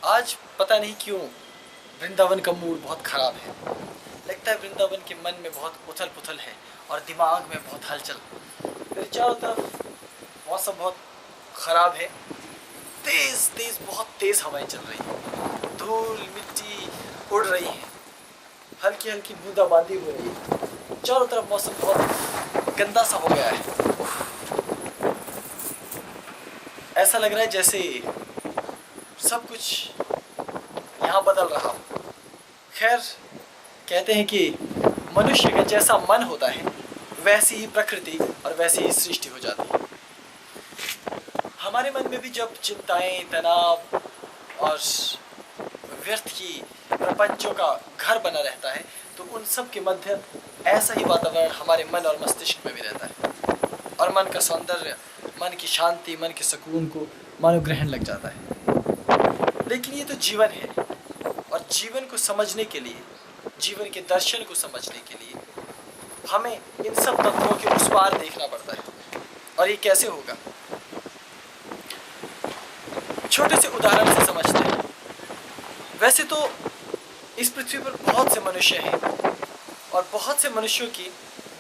आज पता नहीं क्यों वृंदावन का मूड बहुत ख़राब है। लगता है वृंदावन के मन में बहुत उथल पुथल है और दिमाग में बहुत हलचल। मेरे चारों तरफ मौसम बहुत ख़राब है। तेज़ तेज़ बहुत तेज़ हवाएं चल रही हैं, धूल मिट्टी उड़ रही है, हल्की हल्की बूंदाबांदी हो रही है। चारों तरफ मौसम बहुत गंदा सा हो गया है। ऐसा लग रहा है जैसे सब कुछ यहाँ बदल रहा हो। खैर, कहते हैं कि मनुष्य का जैसा मन होता है वैसी ही प्रकृति और वैसी ही सृष्टि हो जाती है। हमारे मन में भी जब चिंताएं, तनाव और व्यर्थ की प्रपंचों का घर बना रहता है तो उन सब के मध्य ऐसा ही वातावरण हमारे मन और मस्तिष्क में भी रहता है और मन का सौंदर्य, मन की शांति, मन के सुकून को मानो ग्रहण लग जाता है। लेकिन ये तो जीवन है और जीवन को समझने के लिए, जीवन के दर्शन को समझने के लिए हमें इन सब तत्वों के उस पार देखना पड़ता है। और ये कैसे होगा? छोटे से उदाहरण से समझते हैं। वैसे तो इस पृथ्वी पर बहुत से मनुष्य हैं और बहुत से मनुष्यों की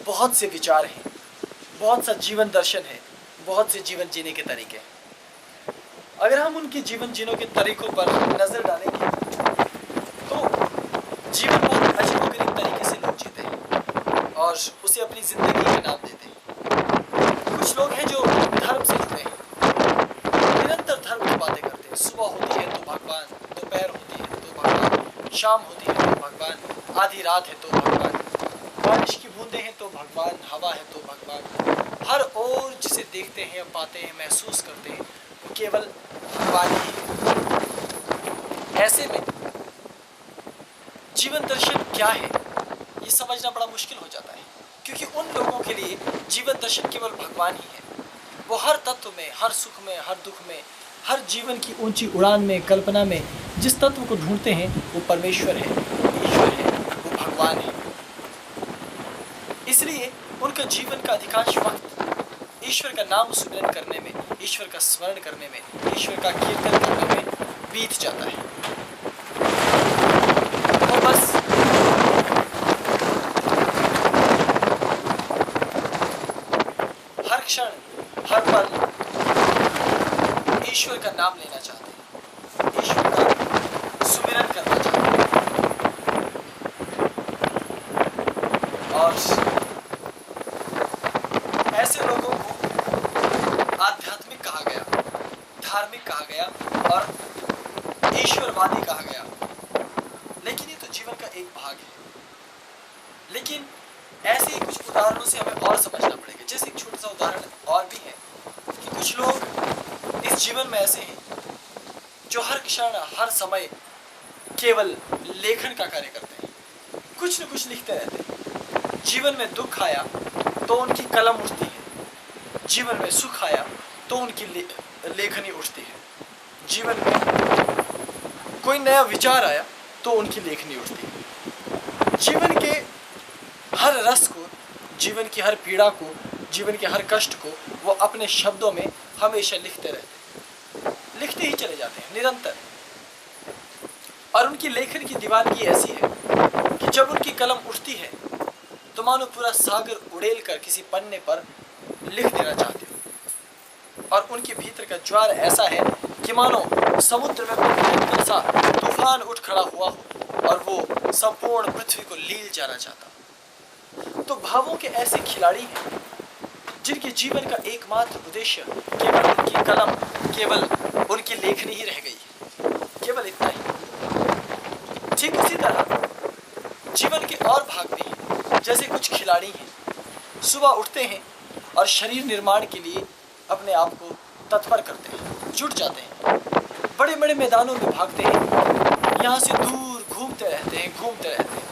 बहुत से विचार हैं, बहुत सा जीवन दर्शन है, बहुत से जीवन जीने के तरीके हैं। अगर हम उनके जीवन जीने के तरीकों पर नज़र डालेंगे तो जीवन बहुत अजीबोगरीब तरीके से लोग जीते हैं और उसे अपनी ज़िंदगी का नाम देते हैं। कुछ लोग हैं जो धर्म से जुड़े हैं, निरंतर धर्म की बातें करते हैं। सुबह होती है तो भगवान, दोपहर होती है तो भगवान, शाम होती है तो भगवान, आधी रात है तो भगवान, बारिश की बूंदें हैं तो भगवान, हवा है तो भगवान। हर ओर जिसे देखते हैं या पाते हैं, महसूस करते हैं, वो केवल भगवान ही है। ऐसे में जीवन दर्शन क्या है ये समझना बड़ा मुश्किल हो जाता है, क्योंकि उन लोगों के लिए जीवन दर्शन केवल भगवान ही है। वो हर तत्व में, हर सुख में, हर दुख में, हर जीवन की ऊंची उड़ान में, कल्पना में जिस तत्व को ढूंढते हैं वो परमेश्वर है, वो ईश्वर है, वो भगवान है। इसलिए उनका जीवन का अधिकांश वक्त ईश्वर का नाम सुमिरन करने में, ईश्वर का स्मरण करने में, ईश्वर का कीर्तन करने में बीत जाता है। वो बस हर क्षण, हर पल ईश्वर का नाम लेना चाहते हैं, ईश्वर का सुमिरन करना चाहते हैं। और ऐसे लोगों को आध्यात्मिक कहा गया, धार्मिक कहा गया और ईश्वरवादी कहा गया। लेकिन ये तो जीवन का एक भाग है। लेकिन ऐसे ही कुछ उदाहरणों से हमें और समझना पड़ेगा। जैसे एक छोटा सा उदाहरण और भी है कि कुछ लोग इस जीवन में ऐसे हैं जो हर क्षण, हर समय केवल लेखन का कार्य करते हैं, कुछ न कुछ लिखते रहते हैं। जीवन में दुख आया तो उनकी कलम उठती है, जीवन में सुख आया तो उनकी लेखनी उठती है, जीवन में कोई नया विचार आया तो उनकी लेखनी उठती है। जीवन के हर रस को, जीवन की हर पीड़ा को, जीवन के हर कष्ट को वो अपने शब्दों में हमेशा लिखते रहते हैं, लिखते ही चले जाते हैं निरंतर। और उनकी लेखन की दीवानगी ऐसी है कि जब उनकी कलम उठती है तो मानो पूरा सागर उड़ेल कर किसी पन्ने पर लिख देना चाहते हो। और उनके भीतर का ज्वार ऐसा है कि मानो समुद्र में भयंकर सा तूफान उठ खड़ा हुआ हो और वो संपूर्ण पृथ्वी को लील जाना चाहता। तो भावों के ऐसे खिलाड़ी हैं जिनके जीवन का एकमात्र उद्देश्य केवल उनकी कलम, केवल उनकी लेखनी ही रह गई है, केवल इतना ही। ठीक उसी तरह जीवन के और भाग भी हैं। जैसे कुछ खिलाड़ी हैं, सुबह उठते हैं और शरीर निर्माण के लिए अपने आप को तत्पर करते हैं, जुट जाते हैं, बड़े बड़े मैदानों में भागते हैं, यहाँ से दूर घूमते रहते हैं, घूमते रहते हैं,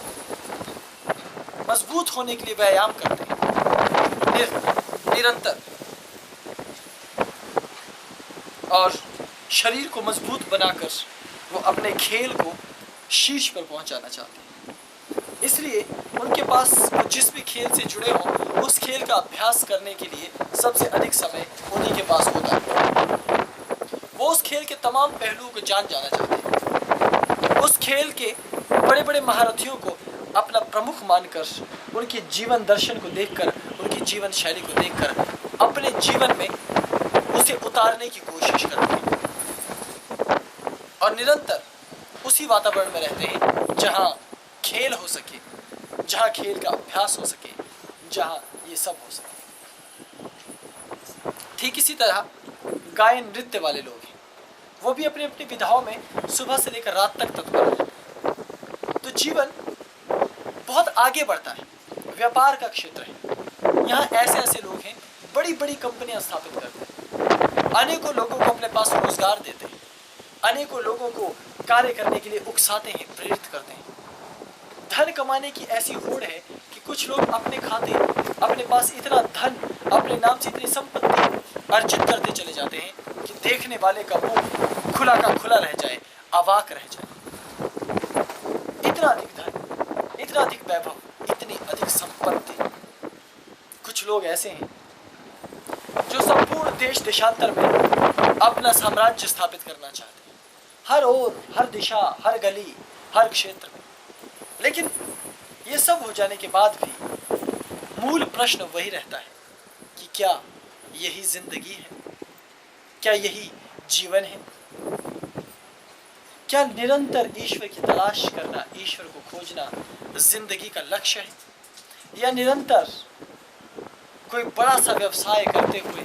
मजबूत होने के लिए व्यायाम करते हैं निरंतर, और शरीर को मजबूत बनाकर वो अपने खेल को शीर्ष पर पहुंचाना चाहते हैं। इसलिए उनके पास वो जिस भी खेल से जुड़े हों, उस खेल का अभ्यास करने के लिए सबसे अधिक समय उन्हीं के पास होता है। वो उस खेल के तमाम पहलुओं को जान जाना चाहते हैं। उस खेल के बड़े बड़े महारथियों को अपना प्रमुख मानकर, उनके जीवन दर्शन को देखकर, उनकी जीवन शैली को देखकर अपने जीवन में उसे उतारने की कोशिश करते हैं और निरंतर उसी वातावरण में रहते हैं जहां खेल हो सके, जहां खेल का अभ्यास हो सके, जहां ये सब हो सके। ठीक इसी तरह गायन नृत्य वाले लोग हैं, वो भी अपनी अपनी विधाओं में सुबह से लेकर रात तक तत्पर हैं। तो जीवन बहुत आगे बढ़ता है, व्यापार का क्षेत्र है। यहाँ ऐसे ऐसे लोग हैं, बड़ी बड़ी कंपनियां स्थापित करते हैं, अनेकों लोगों को अपने पास रोजगार देते हैं, अनेकों लोगों को कार्य करने के लिए उकसाते हैं, प्रेरित करते हैं। धन कमाने की ऐसी होड़ है कि कुछ लोग अपने खाते, अपने पास इतना धन, अपने नाम से इतनी संपत्ति अर्जित करते चले जाते हैं कि देखने वाले का मुंह खुला का खुला रह जाए, अवाक रह जाए। इतना अधिक धन, इतना अधिक वैभव, इतनी अधिक संपत्ति। कुछ लोग ऐसे हैं जो संपूर्ण देश देशांतर में अपना साम्राज्य स्थापित करना चाहते हैं, हर ओर, हर दिशा, हर गली, हर क्षेत्र में। लेकिन ये सब हो जाने के बाद भी मूल प्रश्न वही रहता है कि क्या यही जिंदगी है? क्या यही जीवन है? क्या निरंतर ईश्वर की तलाश करना, ईश्वर को खोजना जिंदगी का लक्ष्य है? या निरंतर कोई बड़ा सा व्यवसाय करते हुए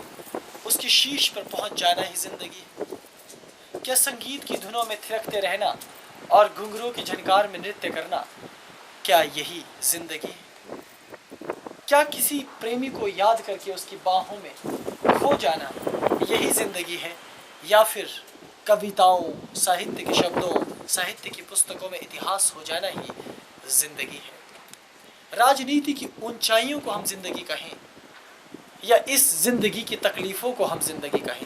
उसकी शीर्ष पर पहुंच जाना ही जिंदगी है? क्या संगीत की धुनों में थिरकते रहना और घुंघरू की झनकार में नृत्य करना, क्या यही जिंदगी है? क्या किसी प्रेमी को याद करके उसकी बाहों में खो जाना यही जिंदगी है? या फिर कविताओं, साहित्य के शब्दों, साहित्य की पुस्तकों में इतिहास हो जाना ही जिंदगी है? राजनीति की ऊंचाइयों को हम जिंदगी कहें या इस जिंदगी की तकलीफों को हम जिंदगी कहें,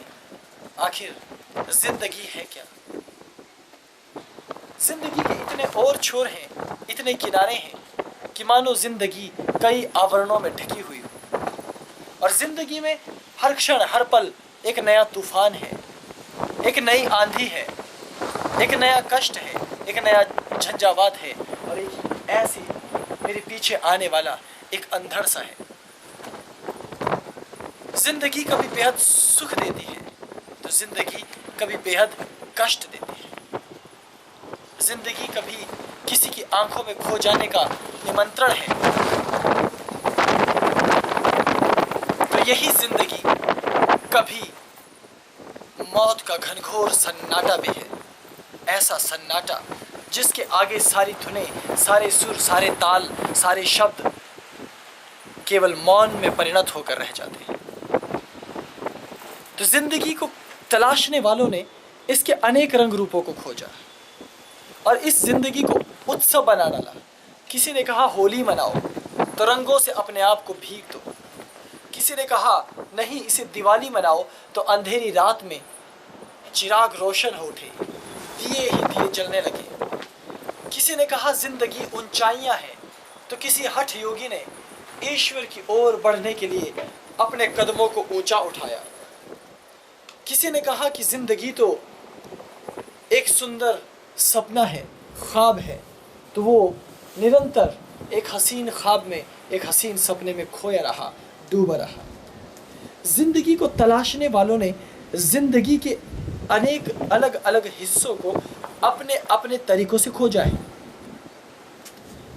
आखिर जिंदगी है क्या? जिंदगी के इतने और छोर हैं, इतने किनारे हैं कि मानो जिंदगी कई आवरणों में ढकी हुई हो और जिंदगी में हर क्षण, हर पल एक नया तूफान है, एक नई आंधी है, एक नया कष्ट है, एक नया झंझावात है और एक ऐसी मेरे पीछे आने वाला एक अंधड़ सा है। जिंदगी कभी बेहद सुख देती है तो जिंदगी कभी बेहद कष्ट देती है। जिंदगी कभी किसी की आंखों में खो जाने का निमंत्रण है तो यही जिंदगी कभी मौत का घनघोर सन्नाटा भी है। ऐसा सन्नाटा जिसके आगे सारी धुनें, सारे सुर, सारे ताल, सारे शब्द केवल मौन में परिणत होकर रह जाते हैं। तो जिंदगी को तलाशने वालों ने इसके अनेक रंग रूपों को खोजा और इस जिंदगी को उत्सव बना डाला। किसी ने कहा होली मनाओ तो रंगों से अपने आप को भीग दो। किसी ने कहा नहीं, इसे दिवाली मनाओ तो अंधेरी रात में चिराग रोशन हो उठे, दिए ही दिए जलने लगे। किसी ने कहा जिंदगी ऊंचाइयां हैं तो किसी हठ योगी ने ईश्वर की ओर बढ़ने के लिए अपने कदमों को ऊंचा उठाया। किसी ने कहा कि जिंदगी तो एक सुंदर सपना है, ख्वाब है, तो वो निरंतर एक हसीन ख्वाब में, एक हसीन सपने में खोया रहा, डूबा रहा। जिंदगी को तलाशने वालों ने जिंदगी के अनेक अलग अलग हिस्सों को अपने अपने तरीकों से खोजा है।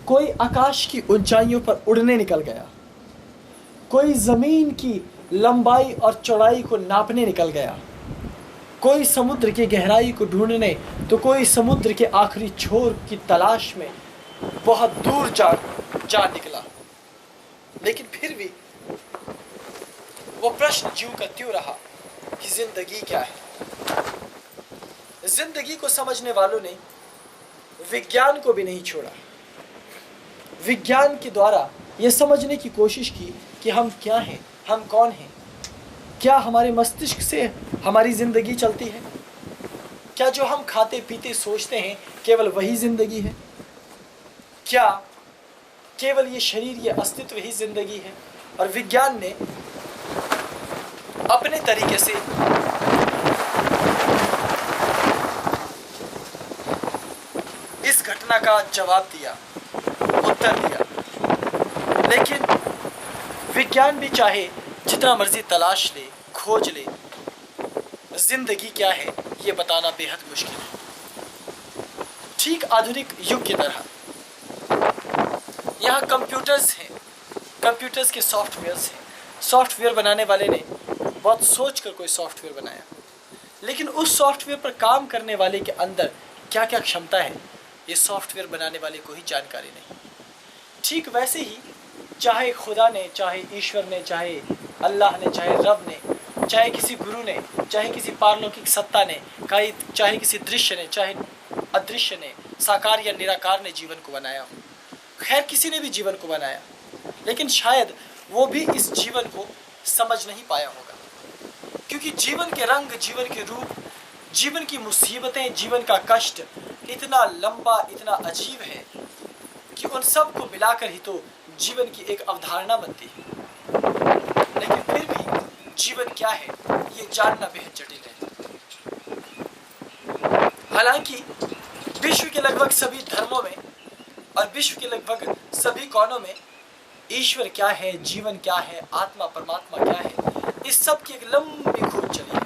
कोई आकाश की ऊंचाइयों पर उड़ने निकल गया, कोई जमीन की लंबाई और चौड़ाई को नापने निकल गया, कोई समुद्र की गहराई को ढूंढने, तो कोई समुद्र के आखिरी छोर की तलाश में बहुत दूर जा निकला। लेकिन फिर भी वो प्रश्न ज्यों का त्यों रहा कि जिंदगी क्या है। जिंदगी को समझने वालों ने विज्ञान को भी नहीं छोड़ा। विज्ञान के द्वारा यह समझने की कोशिश की कि हम क्या हैं, हम कौन हैं। क्या हमारे मस्तिष्क से हमारी जिंदगी चलती है? क्या जो हम खाते पीते सोचते हैं केवल वही जिंदगी है? क्या केवल ये शरीर, ये अस्तित्व ही जिंदगी है? और विज्ञान ने अपने तरीके से घटना का जवाब दिया, उत्तर दिया। लेकिन विज्ञान भी चाहे जितना मर्जी तलाश ले, खोज ले, जिंदगी क्या है ये बताना बेहद मुश्किल है। ठीक आधुनिक युग की तरह यहाँ कंप्यूटर्स हैं, कंप्यूटर्स के सॉफ्टवेयर्स हैं। सॉफ्टवेयर बनाने वाले ने बहुत सोच कर कोई सॉफ्टवेयर बनाया, लेकिन उस सॉफ्टवेयर पर काम करने वाले के अंदर क्या क्या क्षमता है ये सॉफ्टवेयर बनाने वाले को ही जानकारी नहीं। ठीक वैसे ही चाहे खुदा ने, चाहे ईश्वर ने, चाहे अल्लाह ने, चाहे रब ने, चाहे किसी गुरु ने, चाहे किसी पारलौकिक सत्ता ने, चाहे किसी दृश्य ने, चाहे अदृश्य ने, साकार या निराकार ने जीवन को बनाया हो, खैर किसी ने भी जीवन को बनाया, लेकिन शायद वो भी इस जीवन को समझ नहीं पाया होगा, क्योंकि जीवन के रंग, जीवन के रूप, जीवन की मुसीबतें, जीवन का कष्ट इतना लंबा, इतना अजीब है कि उन सब को मिलाकर ही तो जीवन की एक अवधारणा बनती है। लेकिन फिर भी जीवन क्या है ये जानना बेहद जटिल है। हालांकि विश्व के लगभग सभी धर्मों में और विश्व के लगभग सभी कोनों में ईश्वर क्या है, जीवन क्या है, आत्मा परमात्मा क्या है, इस सब की एक लंबी खोज चली है,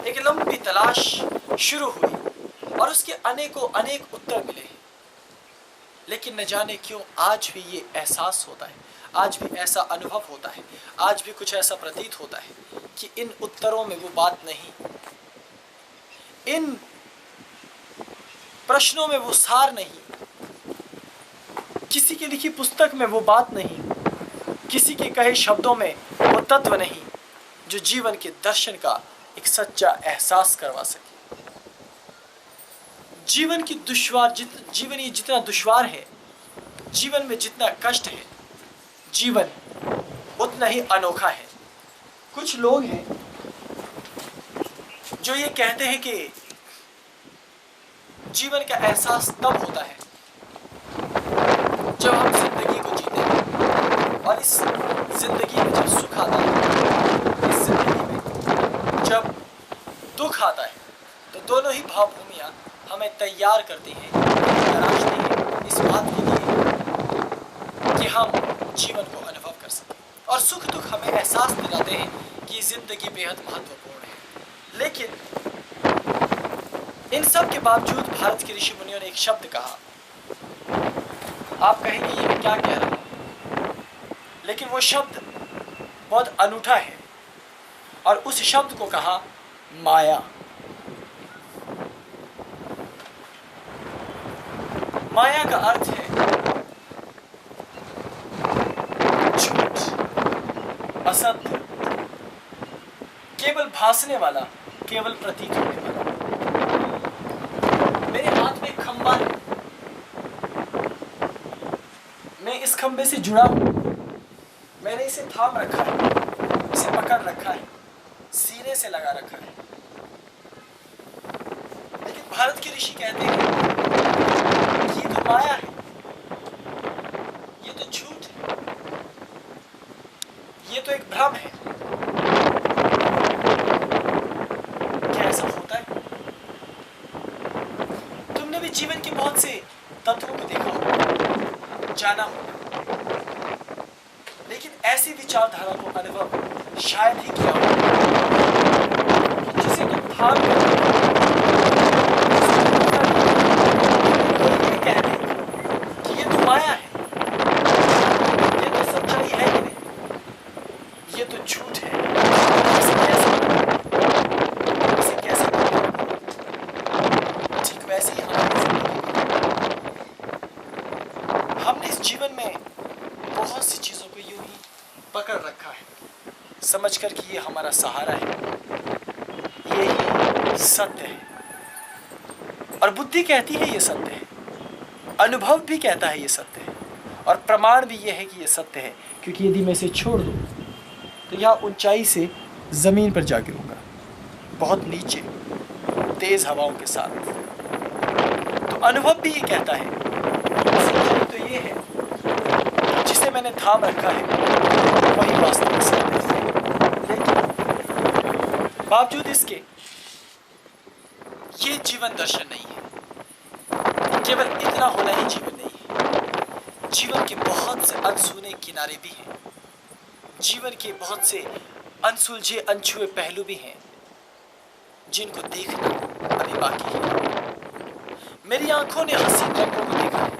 एक लंबी तलाश शुरू हुई और उसके अनेकों अनेक उत्तर मिले। लेकिन न जाने क्यों आज भी ये एहसास होता है, आज भी ऐसा अनुभव होता है, आज भी कुछ ऐसा प्रतीत होता है कि इन उत्तरों में वो बात नहीं, इन प्रश्नों में वो सार नहीं, किसी की लिखी पुस्तक में वो बात नहीं, किसी के कहे शब्दों में वो तत्व नहीं जो जीवन के दर्शन का एक सच्चा एहसास करवा सके। जीवन की जीवन ये जितना दुश्वार है, जीवन में जितना कष्ट है, जीवन उतना ही अनोखा है। कुछ लोग हैं जो ये कहते हैं कि जीवन का एहसास तब होता है जब हम जिंदगी को जीते हैं, और इस जिंदगी में जब सुख आता है, इस जिंदगी में जब दुख आता है, तो दोनों ही भावभूमियां हमें तैयार करती हैं, तराशती हैं इस बात के लिए कि हम जीवन को अनुभव कर सकें, और सुख दुख हमें एहसास दिलाते हैं कि जिंदगी बेहद महत्वपूर्ण है। लेकिन इन सब के बावजूद भारत के ऋषि मुनियों ने एक शब्द कहा। आप कहेंगे ये क्या कह रहा हूं, लेकिन वो शब्द बहुत अनूठा है, और उस शब्द को कहा माया। माया का अर्थ है झूठ, असत्य, केवल भासने वाला, केवल प्रतीत होने वाला। मेरे हाथ में एक खंबा है, मैं इस खंबे से जुड़ा हूं, मैंने इसे थाम रखा है, इसे पकड़ रखा है, सीने से लगा रखा है। लेकिन भारत के ऋषि कहते हैं ये तो माया है, ये तो झूठ है, ये तो एक भ्रम है। क्या ऐसा होता है? तुमने भी जीवन के बहुत से तत्वों को देखा होगा, जाना होगा, लेकिन ऐसी विचारधारा को अनुभव शायद ही किया होगा जिसे तुम थाम कहते कि ये तो माया है, ये तो सच्चाई है कि नहीं, ये तो झूठ है, इसे कैसे ठीक वैसे ही हमने इस जीवन में बहुत सी चीजों को यूं ही पकड़ रखा है, समझकर कि ये हमारा सहारा है, ये ही सत्य है। और बुद्धि कहती है ये सत्य है, अनुभव भी कहता है ये सत्य है, और प्रमाण भी ये है कि ये सत्य है, क्योंकि यदि मैं इसे छोड़ दूं तो यह ऊंचाई से जमीन पर जा गिरूंगा, बहुत नीचे, तेज हवाओं के साथ। तो अनुभव भी ये कहता है, सच्चाई तो ये है जिसे मैंने थाम रखा है वही वास्तविक सत्य है। लेकिन बावजूद इसके ये जीवन दर्शन नहीं है। केवल इतना होना ही जीवन नहीं है। जीवन के बहुत से अनसुने किनारे भी हैं। जीवन के बहुत से अनसुलझे अनछुए पहलू भी हैं जिनको देखना अभी बाकी है। मेरी आंखों ने हसीन रंगों को देखा है,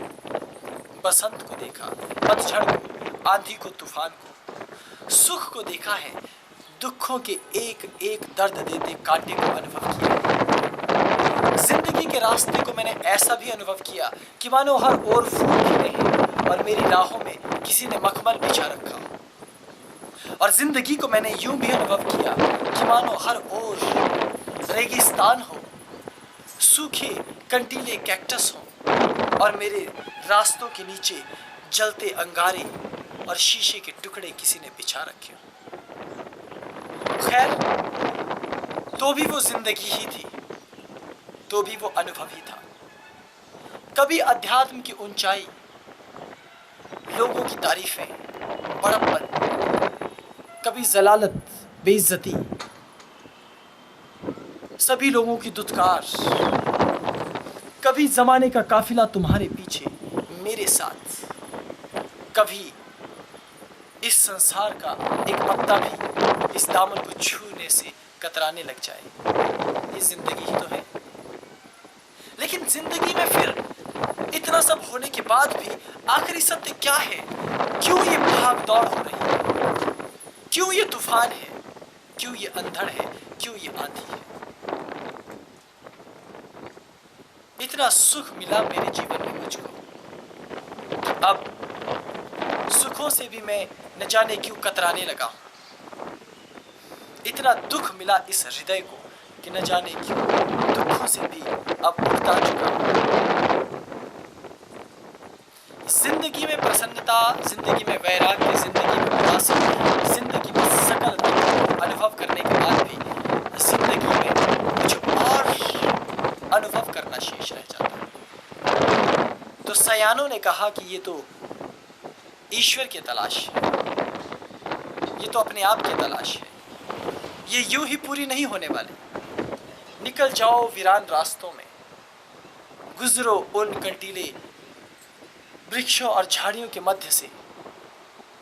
बसंत को देखा, पतझड़ को, आंधी को, तूफान को, सुख को देखा है, दुखों के एक एक दर्द देते कांटे को अनुभव किया। जिंदगी के रास्ते को मैंने ऐसा भी अनुभव किया कि मानो हर ओर फूल खिले हैं और मेरी राहों में किसी ने मखमल बिछा रखा। और जिंदगी को मैंने यूं भी अनुभव किया कि मानो हर ओर रेगिस्तान हो, सूखे कंटीले कैक्टस हो और मेरे रास्तों के नीचे जलते अंगारे और शीशे के टुकड़े किसी ने बिछा रखे हो। खैर, तो भी वो जिंदगी ही थी, तो भी वो अनुभव ही था। कभी अध्यात्म की ऊंचाई, लोगों की तारीफें, बड़प्पन, कभी जलालत, बेइज्जती, सभी लोगों की दुत्कार, कभी जमाने का काफिला तुम्हारे पीछे मेरे साथ, कभी इस संसार का एक पत्ता भी इस दामन को छूने से कतराने लग जाए। ये जिंदगी ही तो है। लेकिन जिंदगी में फिर इतना सब होने के बाद भी आखिरी सत्य क्या है? क्यों ये भाग दौड़ हो रही है? क्यों ये तूफान है? क्यों ये अंधड़ है? क्यों ये आंधी है? इतना सुख मिला मेरे जीवन में मुझको, अब सुखों से भी मैं न जाने क्यों कतराने लगा हूं। इतना दुख मिला इस हृदय को कि न जाने क्यों दुखों से भी अब उगता चुका हूं। जिंदगी में प्रसन्नता, जिंदगी में वैराग्य, जिंदगी में उदासी, जिंदगी में सकल अनुभव करने के बाद भी जिंदगी में कुछ और अनुभव करना शेष रह जाता है। तो सयानों ने कहा कि ये तो ईश्वर की तलाश है, ये तो अपने आप की तलाश है, ये यूं ही पूरी नहीं होने वाली। निकल जाओ वीरान रास्तों में, गुजरो उन कंटीले वृक्षों और झाड़ियों के मध्य से,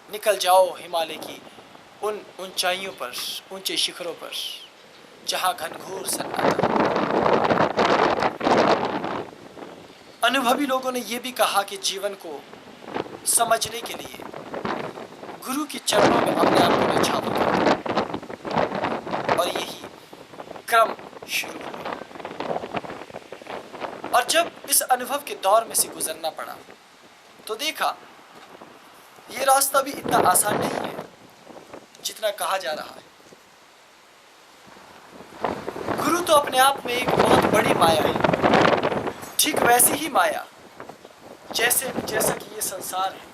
निकल जाओ हिमालय की उन ऊंचाइयों पर, ऊंचे शिखरों पर, जहां घनघोर सन्नाटा। अनुभवी लोगों ने यह भी कहा कि जीवन को समझने के लिए गुरु के चरणों में अपने आप को न्यौछावर करो। और यही क्रम शुरू हुआ। और जब इस अनुभव के दौर में से गुजरना पड़ा तो देखा ये रास्ता भी इतना आसान नहीं है जितना कहा जा रहा है। गुरु तो अपने आप में एक बहुत बड़ी माया है, ठीक वैसी ही माया जैसा कि ये संसार है।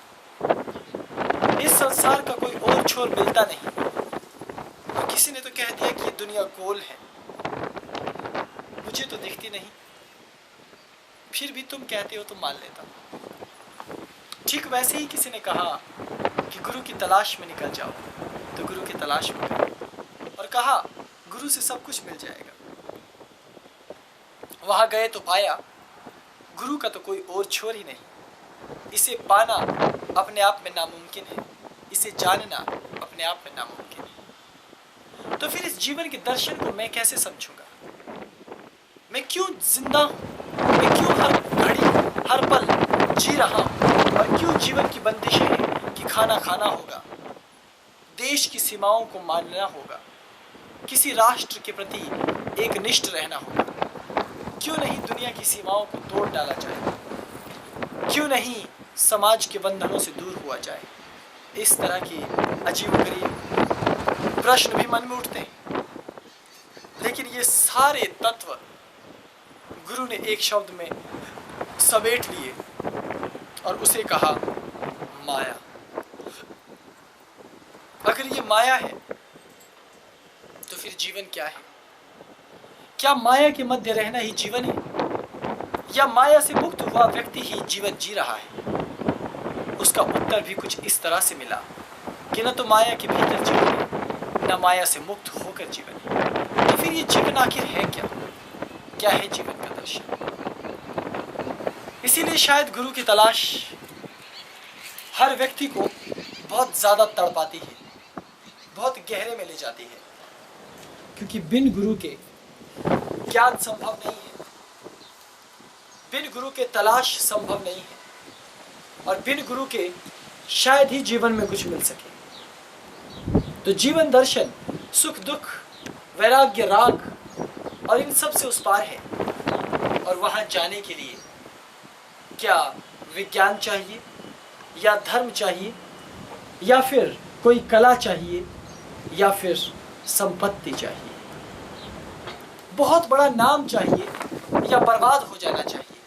इस संसार का कोई और छोर मिलता नहीं। और किसी ने तो कह दिया कि ये दुनिया गोल है, मुझे तो दिखती नहीं, फिर भी तुम कहते हो तो मान लेता हूं। ठीक वैसे ही किसी ने कहा कि गुरु की तलाश में निकल जाओ, तो गुरु की तलाश में गए और कहा गुरु से सब कुछ मिल जाएगा। वहां गए तो पाया गुरु का तो कोई और छोर ही नहीं। इसे पाना अपने आप में नामुमकिन है, इसे जानना अपने आप में नामुमकिन है। तो फिर इस जीवन के दर्शन को मैं कैसे समझूंगा? मैं क्यों जिंदा हूं? मैं क्यों हर घड़ी हर पल जी रहा हूं? और क्यों जीवन की बंदिशें हैं कि खाना खाना होगा, देश की सीमाओं को मानना होगा, किसी राष्ट्र के प्रति एक निष्ठ रहना होगा? क्यों नहीं दुनिया की सीमाओं को तोड़ डाला जाए? क्यों नहीं समाज के बंधनों से दूर हुआ जाए? इस तरह की अजीबोगरीब प्रश्न भी मन में उठते हैं। लेकिन ये सारे तत्व गुरु ने एक शब्द में समेट लिए और उसे कहा माया। अगर ये माया है तो फिर जीवन क्या है? क्या माया के मध्य रहना ही जीवन है, या माया से मुक्त हुआ व्यक्ति ही जीवन जी रहा है? उसका उत्तर भी कुछ इस तरह से मिला कि न तो माया के भीतर जीवन है, न माया से मुक्त होकर जीवन है। तो फिर ये जीवन आखिर है क्या? क्या है जीवन का दर्शन? इसीलिए शायद गुरु की तलाश हर व्यक्ति को बहुत ज़्यादा तड़पाती है, बहुत गहरे में ले जाती है, क्योंकि बिन गुरु के ज्ञान संभव नहीं है, बिन गुरु के तलाश संभव नहीं है, और बिन गुरु के शायद ही जीवन में कुछ मिल सके। तो जीवन दर्शन सुख दुख वैराग्य राग और इन सब से उस पार है, और वहां जाने के लिए क्या विज्ञान चाहिए, या धर्म चाहिए, या फिर कोई कला चाहिए, या फिर संपत्ति चाहिए, बहुत बड़ा नाम चाहिए, या बर्बाद हो जाना चाहिए?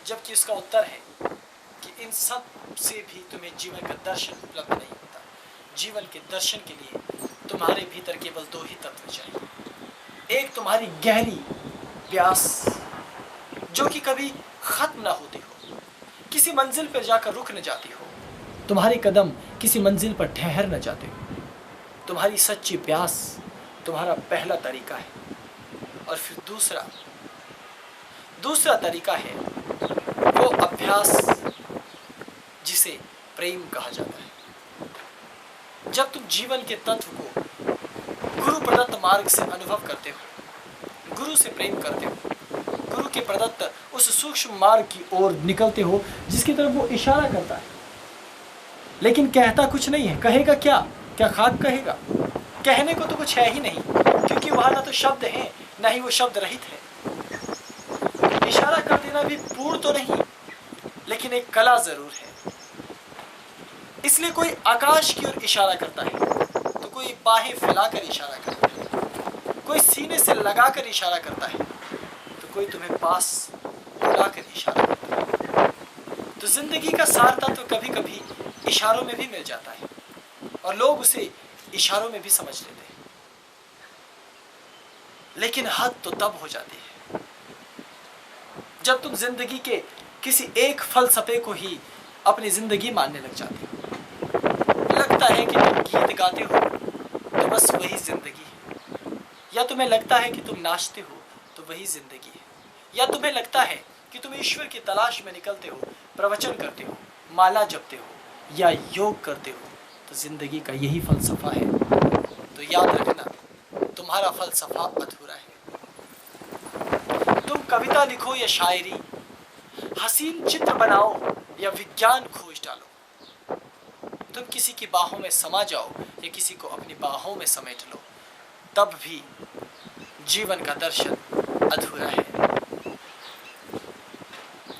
जबकि इसका उत्तर है कि इन सब से भी तुम्हें जीवन का दर्शन उपलब्ध नहीं होता। जीवन के दर्शन के लिए तुम्हारे भीतर केवल दो ही तत्व चाहिए। एक तुम्हारी गहरी प्यास जो कि कभी खत्म ना होती हो, किसी मंजिल पर जाकर रुक न जाती हो, तुम्हारे कदम किसी मंजिल पर ठहर न जाते हो। तुम्हारी सच्ची प्यास तुम्हारा पहला तरीका है। और फिर दूसरा तरीका है वो अभ्यास जिसे प्रेम कहा जाता है। जब तुम जीवन के तत्व को गुरु प्रदत्त मार्ग से अनुभव करते हो, गुरु से प्रेम करते हो, गुरु के प्रदत्त उस सूक्ष्म मार्ग की ओर निकलते हो जिसकी तरफ वो इशारा करता है, लेकिन कहता कुछ नहीं है। कहेगा क्या? क्या खाक कहेगा? कहने को तो कुछ है ही नहीं, क्योंकि वहां ना तो शब्द है, ना ही वो शब्द रहित है। इशारा कर देना भी पूर्ण तो नहीं, लेकिन एक कला जरूर है। इसलिए कोई आकाश की ओर इशारा करता है, तो कोई बाहें फैलाकर इशारा करता है, कोई सीने से लगाकर इशारा करता है, तो कोई तुम्हें पास बुलाकर इशारा करता है। तो जिंदगी का सार तत्व कभी कभी इशारों में भी मिल जाता है, और लोग उसे इशारों में भी समझ लेते हैं। लेकिन हद तो तब हो जाती है जब तुम जिंदगी के किसी एक फलसफे को ही अपनी जिंदगी मानने लग जाते हो। लगता है कि तुम गीत गाते हो तो बस वही जिंदगी है, या तुम्हें लगता है कि तुम नाचते हो तो वही जिंदगी है, या तुम्हें लगता है कि तुम ईश्वर की तलाश में निकलते हो, प्रवचन करते हो, माला जपते हो या योग करते हो, तो जिंदगी का यही फलसफा है। तो याद रखना, तुम्हारा फलसफा अधूरा है। तुम कविता लिखो या शायरी, हसीन चित्र बनाओ या विज्ञान खोज डालो, तुम किसी की बाहों में समा जाओ या किसी को अपनी बाहों में समेट लो, तब भी जीवन का दर्शन अधूरा है।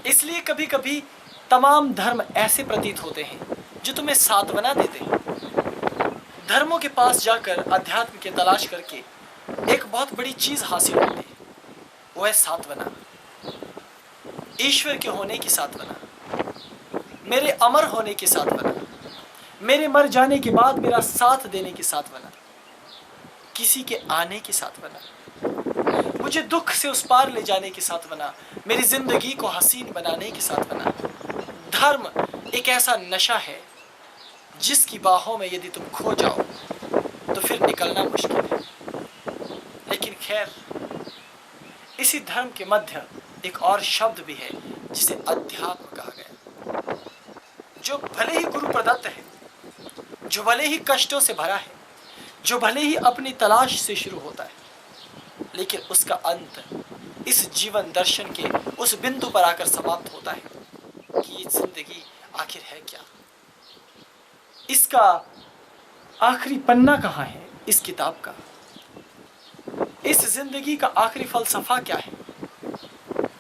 इसलिए कभी कभी तमाम धर्म ऐसे प्रतीत होते हैं जो तुम्हें सांत्वना देते हैं। धर्मों के पास जाकर अध्यात्म की तलाश करके एक बहुत बड़ी चीज हासिल होती है, वो है सांत्वना, ईश्वर के होने की सांत्वना, मेरे अमर होने की सांत्वना, मेरे मर जाने के बाद मेरा साथ देने की सांत्वना, किसी के आने की सांत्वना, मुझे दुख से उस पार ले जाने की सांत्वना, मेरी जिंदगी को हसीन बनाने की सांत्वना। धर्म एक ऐसा नशा है जिसकी बाहों में यदि तुम खो जाओ तो फिर निकलना मुश्किल है। लेकिन खैर, इसी धर्म के मध्य एक और शब्द भी है जिसे अध्यात्म कहा गया, जो भले ही गुरु प्रदत्त है, जो भले ही कष्टों से भरा है, जो भले ही अपनी तलाश से शुरू होता है, लेकिन उसका अंत इस जीवन दर्शन के उस बिंदु पर आकर समाप्त होता है कि ये जिंदगी आखिर है क्या, इसका आखिरी पन्ना कहाँ है इस किताब का, इस जिंदगी का आखिरी फलसफा क्या है,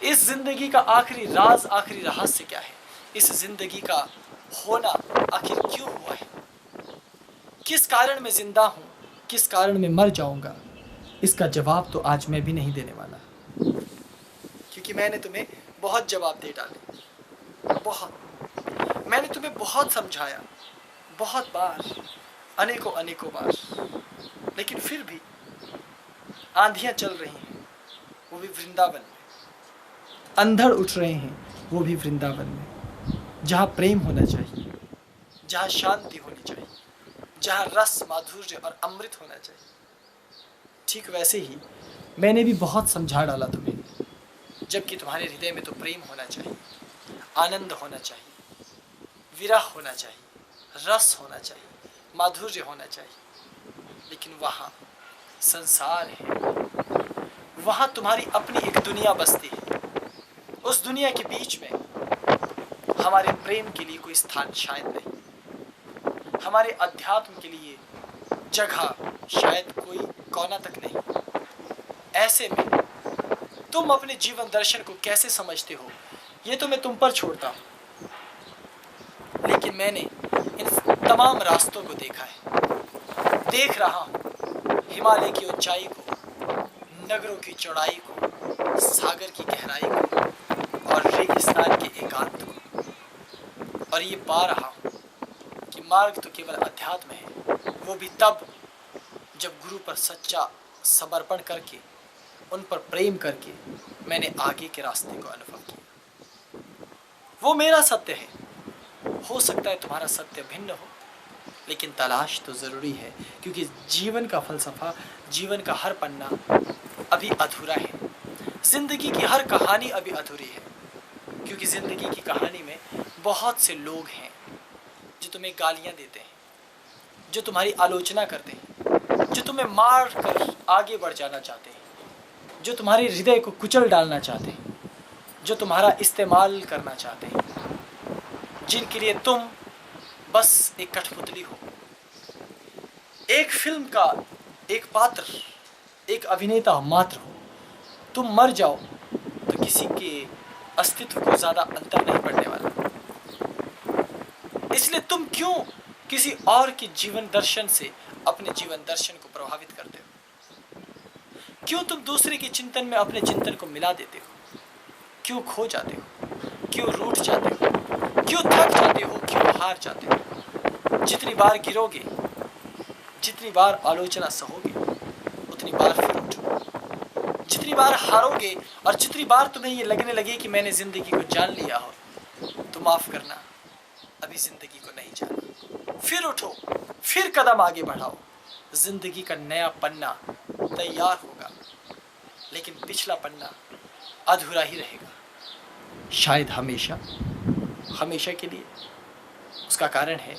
इस जिंदगी का आखिरी राज, आखिरी रहस्य क्या है, इस जिंदगी का होना आखिर क्यों हुआ है, किस कारण मैं जिंदा हूं, किस कारण मैं मर जाऊंगा, इसका जवाब तो आज मैं भी नहीं देने वाला, क्योंकि मैंने तुम्हें बहुत जवाब दे डाले, बहुत। मैंने तुम्हें बहुत समझाया, बहुत बार, अनेकों बार, लेकिन फिर भी आंधियां चल रही हैं, वो भी वृंदावन में, अंधड़ उठ रहे हैं, वो भी वृंदावन में, जहाँ प्रेम होना चाहिए, जहाँ शांति होनी चाहिए, जहाँ रस, माधुर्य और अमृत होना चाहिए। ठीक वैसे ही मैंने भी बहुत समझा डाला तुम्हें, जबकि तुम्हारे हृदय में तो प्रेम होना चाहिए, आनंद होना चाहिए, विरह होना चाहिए, रस होना चाहिए, माधुर्य होना चाहिए। लेकिन वहाँ संसार है, वहाँ तुम्हारी अपनी एक दुनिया बसती है। उस दुनिया के बीच में हमारे प्रेम के लिए कोई स्थान शायद नहीं, हमारे अध्यात्म के लिए जगह शायद कोई कोना तक नहीं। ऐसे में तुम अपने जीवन दर्शन को कैसे समझते हो, ये तो मैं तुम पर छोड़ता हूँ। लेकिन मैंने इन तमाम रास्तों को देखा है, देख रहा हूँ हिमालय की ऊंचाई को, नगरों की चौड़ाई को, सागर की गहराई को और रेगिस्तान के एकांत को, और ये पा रहा हूँ कि मार्ग तो केवल अध्यात्म है, वो भी तब जब गुरु पर सच्चा समर्पण करके, उन पर प्रेम करके मैंने आगे के रास्ते को अनुभव किया। वो मेरा सत्य है, हो सकता है तुम्हारा सत्य भिन्न हो, लेकिन तलाश तो ज़रूरी है, क्योंकि जीवन का फलसफा, जीवन का हर पन्ना अभी अधूरा है। ज़िंदगी की हर कहानी अभी अधूरी है, क्योंकि ज़िंदगी की कहानी में बहुत से लोग हैं जो तुम्हें गालियाँ देते हैं, जो तुम्हारी आलोचना करते हैं, जो तुम्हें मार कर आगे बढ़ जाना चाहते हैं, जो तुम्हारे हृदय को कुचल डालना चाहते हैं, जो तुम्हारा इस्तेमाल करना चाहते हैं, जिनके लिए तुम बस एक कठपुतली हो, एक फिल्म का एक पात्र, एक अभिनेता मात्र हो। तुम मर जाओ तो किसी के अस्तित्व को ज़्यादा अंतर नहीं पड़ने वाला। इसलिए तुम क्यों किसी और के जीवन दर्शन से अपने जीवन दर्शन को प्रभावित करते हो? क्यों तुम दूसरे के चिंतन में अपने चिंतन को मिला देते हो? क्यों खो जाते हो? क्यों रूठ जाते हो? क्यों थक जाते हो? क्यों हार जाते हो? जितनी बार गिरोगे, जितनी बार आलोचना सहोगे, उतनी बार फिर उठो। जितनी बार हारोगे और जितनी बार तुम्हें ये लगने लगे कि मैंने जिंदगी को जान लिया हो, तो माफ करना, अभी जिंदगी को नहीं जाना। फिर उठो, फिर कदम आगे बढ़ाओ। जिंदगी का नया पन्ना तैयार होगा, लेकिन पिछला पन्ना अधूरा ही रहेगा, शायद हमेशा, हमेशा के लिए। उसका कारण है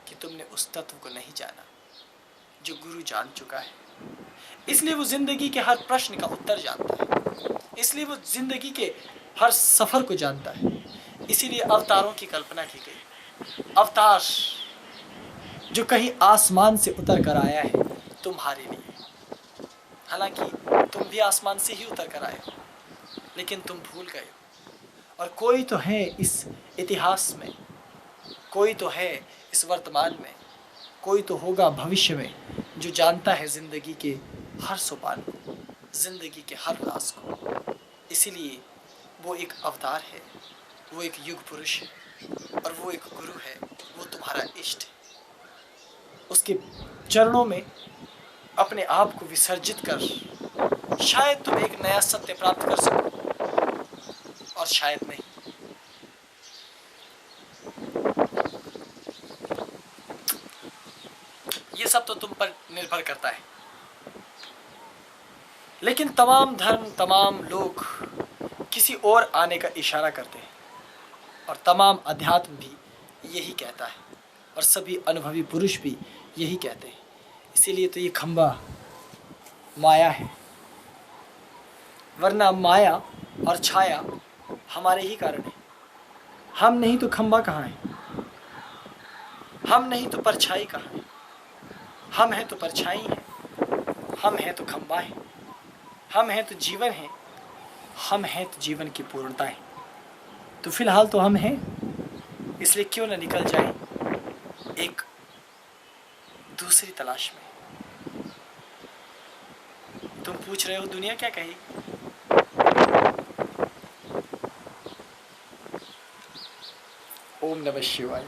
कि तुमने उस तत्व को नहीं जाना जो गुरु जान चुका है। इसलिए वो जिंदगी के हर प्रश्न का उत्तर जानता है, इसलिए वो जिंदगी के हर सफर को जानता है। इसीलिए अवतारों की कल्पना की गई। अवतार जो कहीं आसमान से उतर कर आया है तुम्हारे लिए। हालांकि तुम भी आसमान से ही उतर कर आए हो, लेकिन तुम भूल गए हो। और कोई तो है इस इतिहास में, कोई तो है इस वर्तमान में, कोई तो होगा भविष्य में, जो जानता है जिंदगी के हर सोपान को, जिंदगी के हर राज को। इसीलिए वो एक अवतार है, वो एक युग पुरुष है, और वो एक गुरु है, वो तुम्हारा इष्ट है। उसके चरणों में अपने आप को विसर्जित कर शायद तुम एक नया सत्य प्राप्त कर सको, और शायद नहीं। ये सब तो तुम पर निर्भर करता है। लेकिन तमाम धर्म, तमाम लोग किसी और आने का इशारा करते हैं, और तमाम अध्यात्म भी यही कहता है, और सभी अनुभवी पुरुष भी यही कहते हैं। इसीलिए तो ये खंबा माया है, वरना माया और छाया हमारे ही कारण है। हम नहीं तो खंबा कहाँ है? हम नहीं तो परछाई कहाँ है? हम हैं तो परछाई हैं, हम हैं तो खंबा है, हम हैं तो जीवन है, हम हैं तो जीवन की पूर्णता है। तो फिलहाल तो हम हैं, इसलिए क्यों न निकल जाए एक दूसरी तलाश में। तुम पूछ रहे हो दुनिया क्या कहेगी? ओम नमः शिवाय।